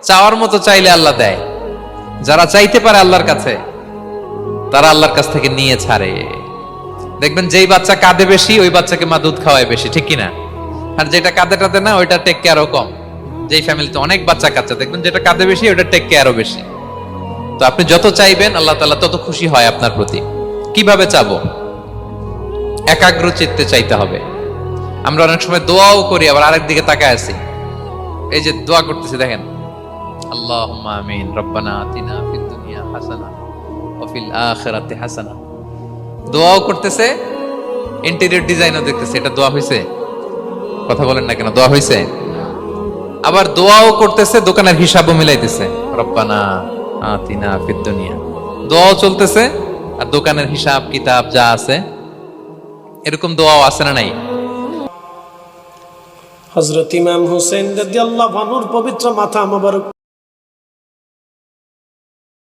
চাওয়ার মতো চাইলে আল্লাহ দেয়। যারা চাইতে পারে আল্লাহর কাছে, তারা আল্লাহর কাছ থেকে নিয়ে ছাড়ে। দেখবেন যেই বাচ্চা কাঁদে বেশি, ওই বাচ্চাকে মা দুধ খাওয়ায় বেশি, ঠিক কিনা? আর যেটা কাঁদে টাদে না, ওইটা টেক কেয়ারও কম। যেই ফ্যামিলিতে অনেক বাচ্চা কাচ্চা, দেখবেন যেটা কাঁদে বেশি, ওইটা টেক কেয়ারও বেশি। তো আপনি যত চাইবেন, আল্লাহ তাআলা তত খুশি হয় আপনার প্রতি। কিভাবে চাবো? একাগ্র চিত্তে চাইতে হবে। আমরা অনেক সময় দোয়াও করি, আবার আরেক দিকে তাকায় আছি। এই যে দোয়া করতেছি, দেখেন, আল্লাহুম্মা আমিন, রব্বানা আতিনা ফিদ দুনিয়া হাসানা ওয়া ফিল আখিরাতি হাসানা। দোয়াও করতেছে, ইন্টেরিয়র ডিজাইনও দেখতেছে। এটা দোয়া হইছে? কথা বলেন না কেন? দোয়া হইছে? আবার দোয়াও করতেছে, দোকানের হিসাবও মিলাইতেছে, রব্বানা আতিনা ফিদ দুনিয়া। দোয়াও চলতেছে, আর দোকানের হিসাব কিতাব যা আছে, এরকম দোয়াও আছে না নাই? হযরত ইমাম হুসাইন রাদিয়াল্লাহু আনহুর পবিত্র মাথা মোবারক